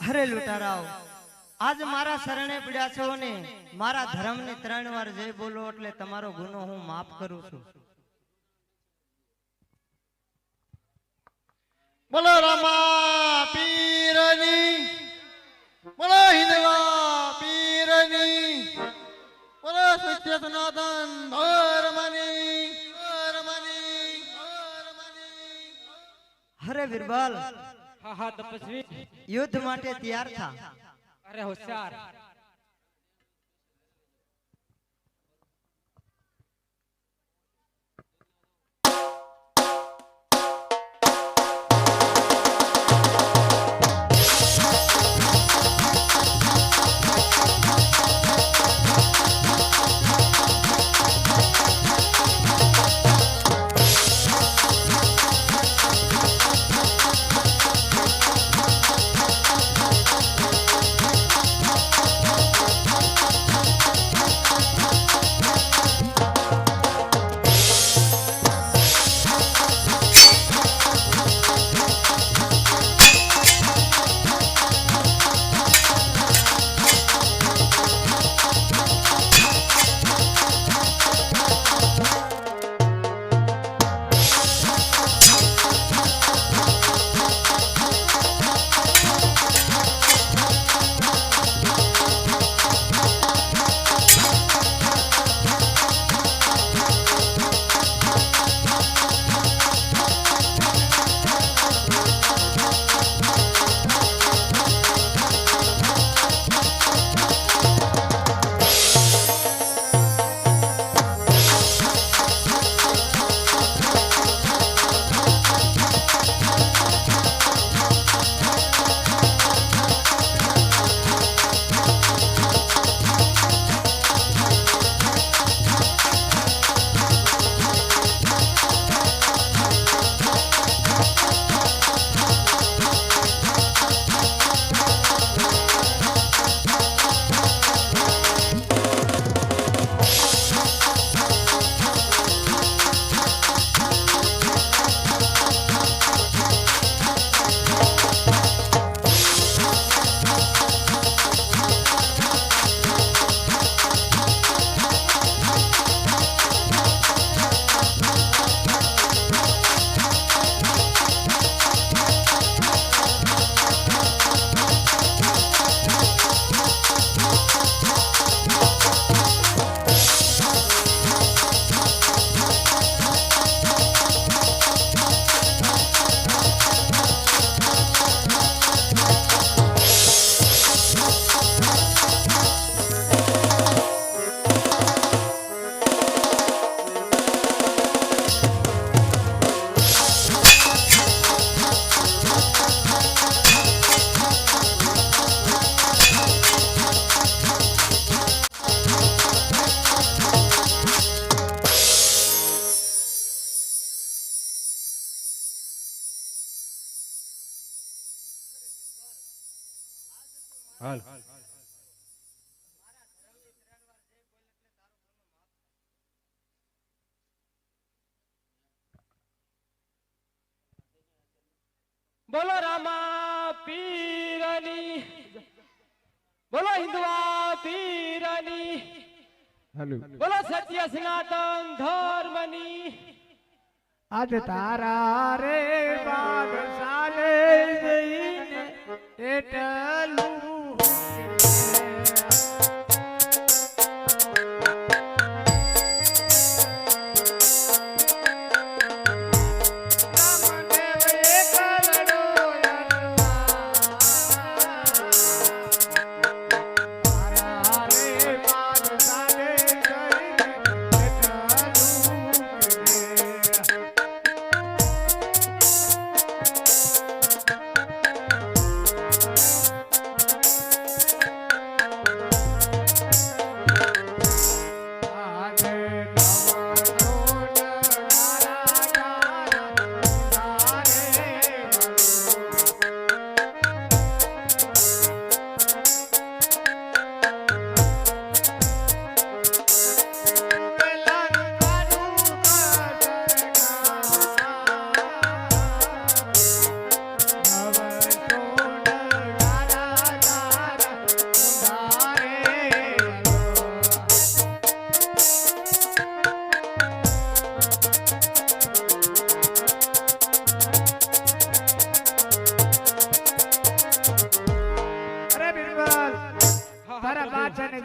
અરે લૂંટારાઓ, આજ મારા શરણે પડ્યા છો ને મારા ધર્મની 3 વાર જય બોલો એટલે તમારો ગુનો હું માફ કરું છું. બોલો રામા પીરની, બોલો હિંદવા પીરની, બોલો સત્ય સનાતન ધર્મની. અરે બિરબલ, હા હા તપસ્વી, યુદ્ધ માટે તૈયાર થા. અરે હોશિયાર. હાલ બોલો રામા પીરની, બોલો હિંદવા પીરની, હાલો. બોલો સત્ય સનાતન ધર્મની. આજ તારા રે બાદશાહને જઈને એટલું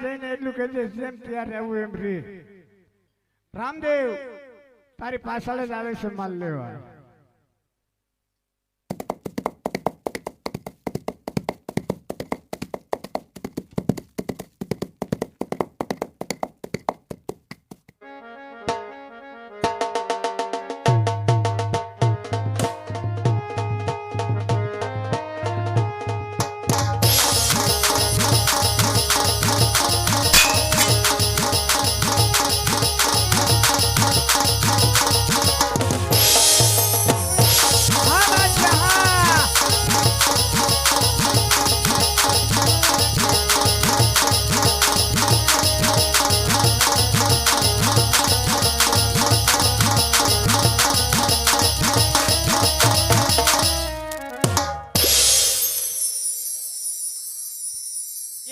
જઈને એટલું કહેજે જેમ ત્યાં રહેવું એમ રે. રામદેવ તારી પાછળ જ આવે છે માલ લેવા.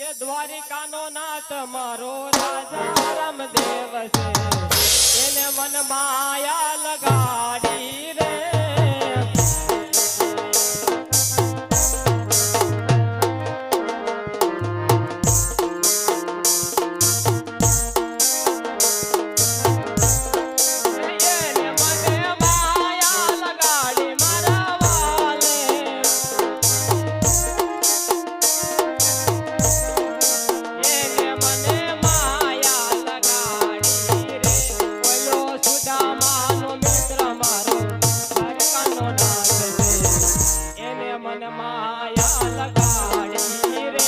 એ દ્વારિકાનો નાથ મારો રાજા રામદેવ છે, એને મન માયા લગાડી રે. એને મને માયા લગાડી મારા વાલે. એને મને માયા લગાડી રે. બોલો સુદામાનો મિત્ર મારો દ્વારકાનો નાથ છે, એને મને માયા લગાડી રે.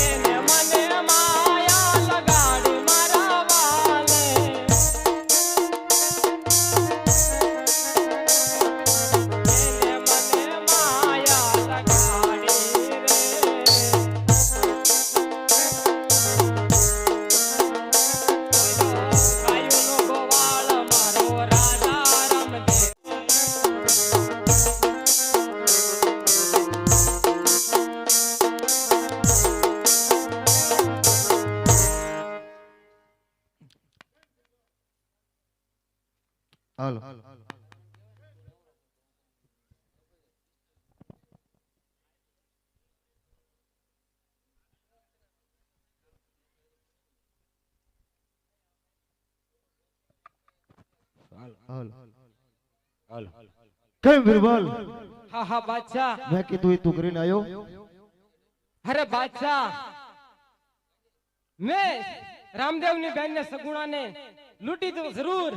એને મને માયા લગાડી મારા વાલે. એને મને માયા લગાડી રે. ગાયોનો ગોવાળ મારો રાજા રામદેવ. હાલો હાલો કેમ બિરબલ હા હા બાદશાહ. મેં કીધું એ તું કરીને આવ્યો. અરે બાદશાહ, મેં રામદેવની બેનને સગુણાને લૂંટી તો જરૂર,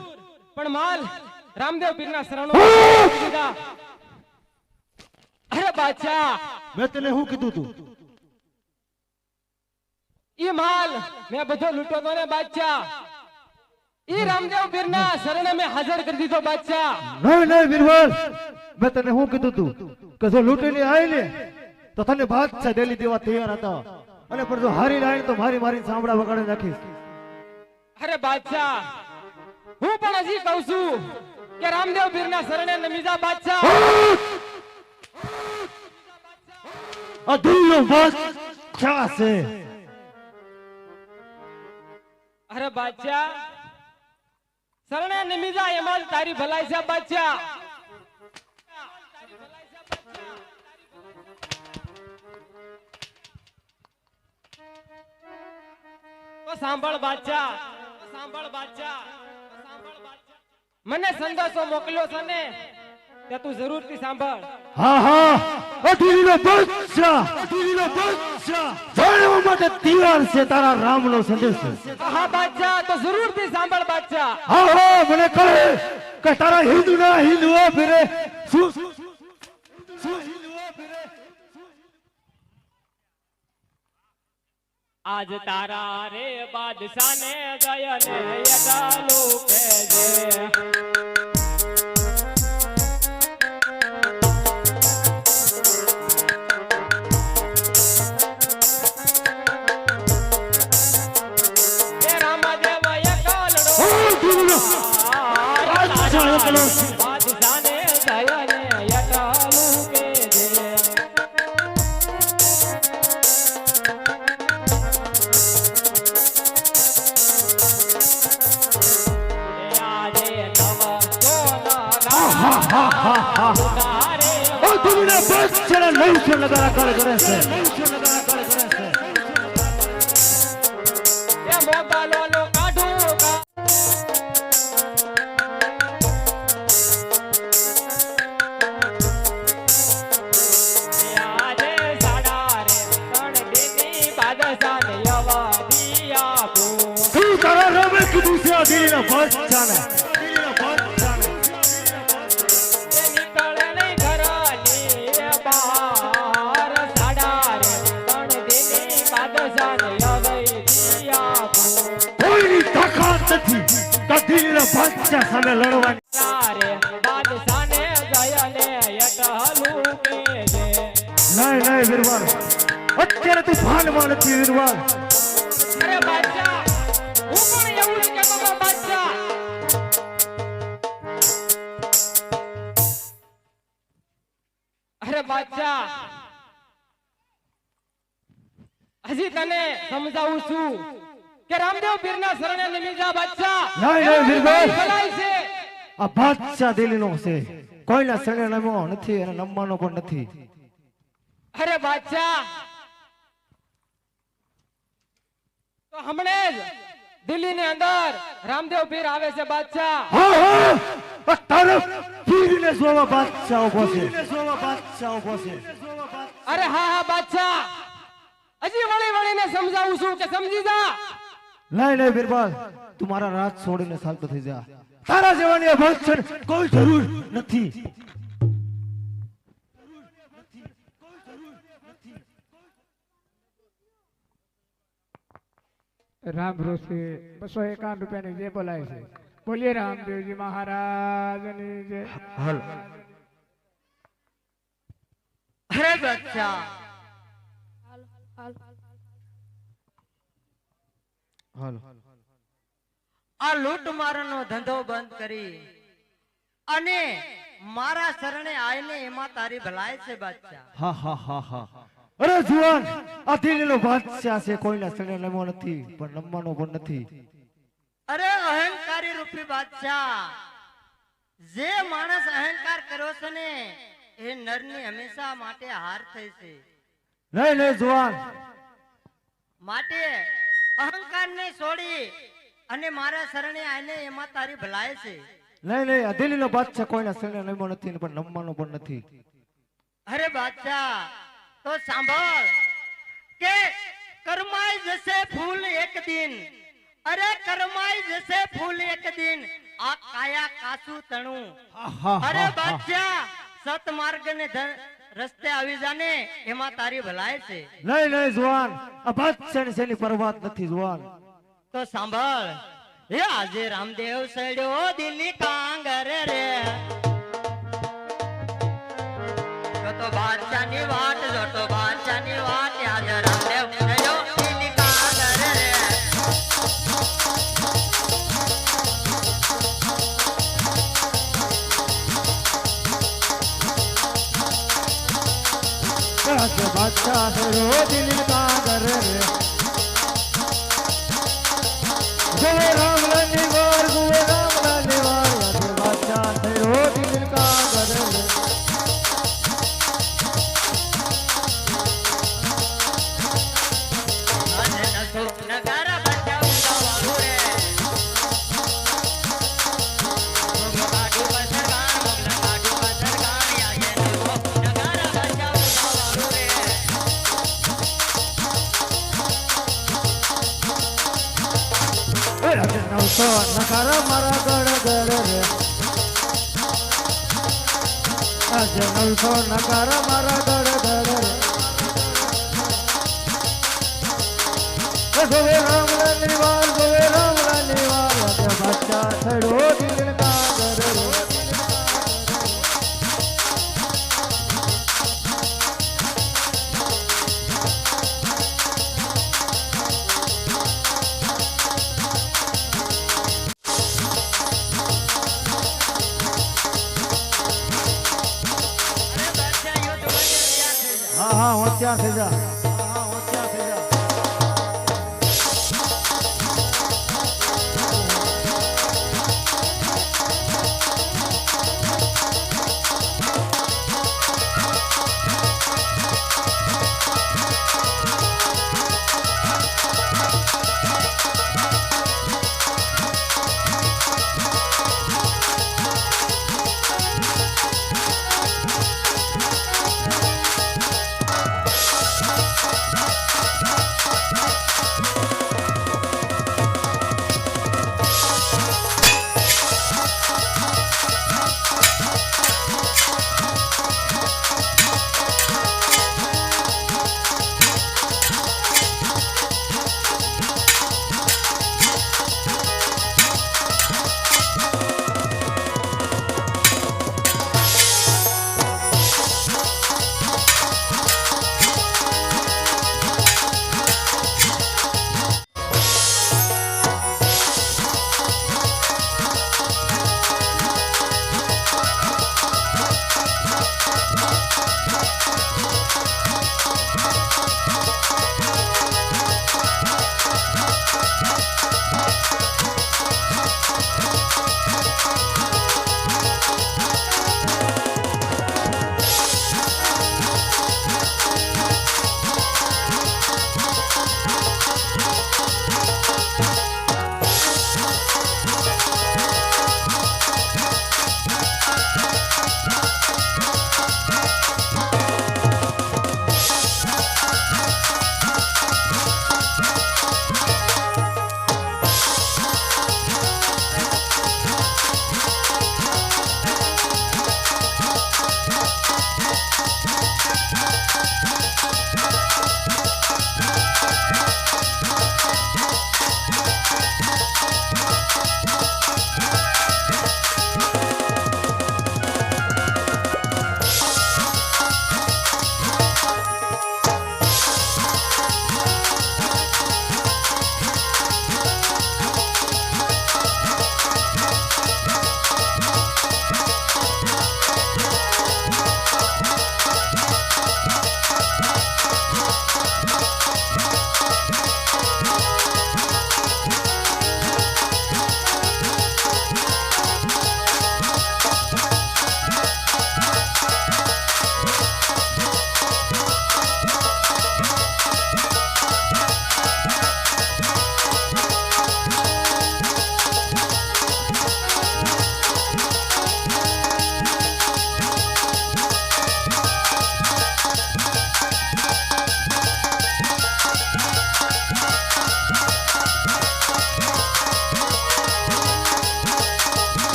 પણ માલ રામદેવ પીરના શરણો દીધા. અરે બાદશાહ, મેં તને શું કીધું તું? ઈ માલ મેં બધો લૂંટ્યો તો ને બાદશાહ. ઈ રામદેવ પીરના શરણે મેં હાજર કરી દીધો બાદશાહ. નહીં નહીં બિરબલ, મેં તને શું કીધું તું કે જો લૂંટીને આવી ને તો તને બાદશાહ ડેલી દેવા તૈયાર હતા, અને પણ જો હારી લાવીને તો મારી મારી સાંભળા વગાડી નાખીશ. અરે બાદશાહ, હું પણ હજી કહું છું કે રામદેવ પીરના શરણે નમી જા બાદશાહ. આ દિલનો બાદશાહ છે. અરે બાદશાહ, શરણે નમી જા એમાં જ તારી ભલાઈ છે બાદશાહ. તો સાંભળ બાદશાહ, સાંભળ બાદશાહ, સાંભળ બાદશાહ. મને સંદેશો મોકલ્યો છે ને તે તું જરૂરથી સાંભળ. હા હા, આ દિલનો બાદશાહ જાણવા માટે તૈયાર છે તારા રામનો સંદેશ. હા બાદશાહ, તો જરૂરથી સાંભળ બાદશાહ. હા હા, મને કહે કે તારા હિન્દુના હિન્દુઓ ફિરે શું આજ તારા રે બાદશાને ગયને યદાલું કેજે. એ રામદેવ એકલડો બાદશાને ગયને યદાલું કેજે. આજે નવ હા ઉતારે ઓ દિલ્હીના બાદશાહના 900 નગારા કાળ કરે છે એ મોબાઈલો કાઢું આજે સાડા રે ત્રણ દીની બાદશાહ ને અવાજી આપું તું તારા રામે કીધું છે આ દિલ્હીના બાદશાહને એ નીકળે નહીં ઘરની બહાર સાડા રે ત્રણ દીની બાદશાહ ને અવાજી આપું કોઈની તાકાત નથી કે દિલ્હીના બાદશાહ સામે લડવાની તારે બાદશાહને જયને યટહલું કેજે નહીં નહીં વીરવાન અત્યારે તું ભાનમાં નથી વીરવાન અરે બાદશાહ હું પણ એવું જ કહેતો હતો બાદશાહ અરે બાદશાહ હજી તને સમજાવું છું કે રામદેવ પીરના શરણે નમી જા બાદશાહ નહીં નહીં વીરવાન ભલાઈ છે આ બાદશાહ દિલ્હીનો છે કોઈના શરણે નમવો નથી અને નમવાનો પણ નથી અરે બાદશાહ તો હમણે જ દિલ્હીની અંદર રામદેવ પીર આવે છે બાદશાહ હા હા આ તારા પીરને જોવા બાદશાહ ઉભો છે અરે હા હા બાદશાહ હજી વળી વળીને સમજાવું છું કે સમજી જા નહીં નહીં વીરવાન તું મારા રાજ છોડીને ચાલતો થઈ જા તારા જેવાની આ બાદશાહને કોઈ જરૂર નથી રામ ઋષિ 251 રૂપિયાની જે બોલાય છે બોલીએ રામદેવજી મહારાજની જય હાલ અરે બાદશાહ હાલ આ લૂંટ મારનો ધંધો બંધ કરી અને મારા શરણે આવીને એમાં તારી ભલાઈ છે બાદશાહ હા હા હા હા અરે જુવાન આ દિલ્હીનો બાદશાહ છે કોઈના શરણે નમવો નથી પણ નમવાનો પણ નથી અરે અહંકારી રૂપી બાદશાહ જે માણસ અહંકાર કર્યો છે ને એ નરની હંમેશા માટે હાર થઈ છે નહીં નહીં જુવાન માટે અહંકાર ને છોડી અને મારા શરણે આવીને એમાં તારી ભલાઈ છે નહીં નહીં આ દિલ્હીનો બાદશાહ કોઈના શરણે નમવો નથી ને પણ નમવાનો પણ નથી અરે બાદશાહ તો સાંભળ કે કરમાઈ જશે ફૂલ એક દિન અરે કરમાઈ જશે ફૂલ એક દિન આ કાયા કાસુ તણું અરે બાદશાહ સતમાર્ગ ને રસ્તે આવી જાને એમાં તારી ભલાઈ છે નહીં નહીં જુવાન આ બાદશાહની શેની પરવાત નથી જુવાન તો સાંભળ એ આજે રામદેવ સડ્યો દિલ્હી કાંગર રે તો બાદશાહની વાટ જોતો બાદશાહની વાટ આજે રામદેવ સડ્યો દિલ્હી કાંગર રે આજે બાદશાહ રો દિલ્હી કાંગર રે ગુવે રામલાલની વાર ગુવે રામલાલની વાર આજે બાદશાહ રો દિલ્હી કાંગર રે અને નસો નગારા બચાવતા વાળો રે મોગલો કાઢી પસરગાણ મોગલો કાઢી પસરગાણ આજે નસો નગારા બચાવતા વાળો રે આજે 900 નકારા મારા ગળ ગળ રે આજે 900 નકારા મારા ગળ ગળ રે ગોવે રામલાલની વાર ગોવે રામલાલની વાર આજે બાદશાહ થયો દિલ કાંગર રે અરે બાદશાહ યુદ્ધ માટે તૈયાર થઈ જા હા હા હોશિયાર થઈ જા હા હોશિયાર થઈ જા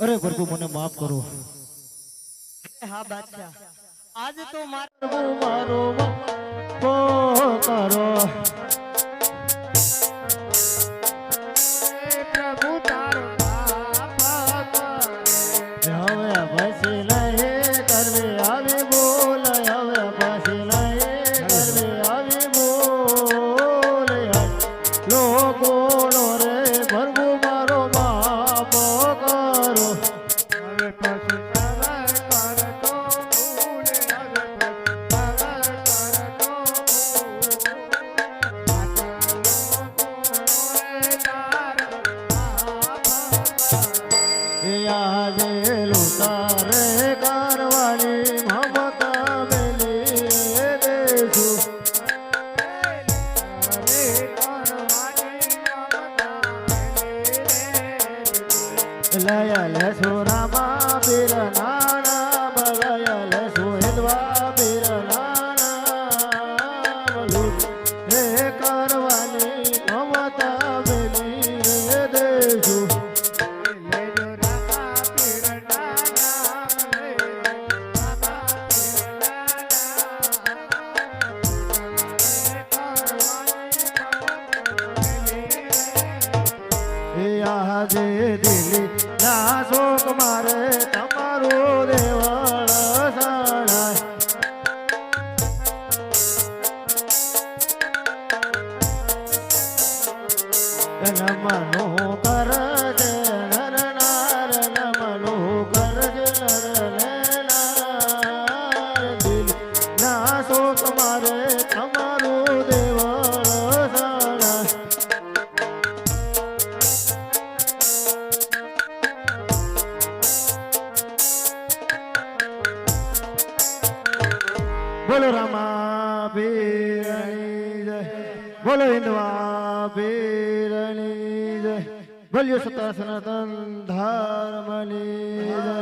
અરે પ્રભુ મને માફ કરો. હા બાદશાહ, આજ તો મારે પ્રભુ મારો માફ કરો. પ્રભુ તારો બાપ હવે પછી નહીં કરવી આવી બોલ. હવે પછી નહીં કરવી આવી બોલ. લોકોનો રે પ્રભુ મારો માફ કરો. હવે પછી કરતો ભૂલ હવે પછી કરતો આજે લૂંટારે કરવાની મમતા મેલી દેશું. લયલ સુરામા પીર નાના લયલ સુહેદવા પીર નાના લૂંટ રે કરવાની મમતા મેલી રે દેશું. આજે દિલ્હી ના શોક મારે તમારો દેવળ સણાય. નમનો કરજે નર નાર નમનો કરજે નર ને નાર. દિલ્હી ના શોક મારે તમારો દેવળ સણાય. બોલો રામા પીરની જય. બોલો હિન્દવા પીરની જય. બોલ્યો સતા સનાતન ધર્મની જય.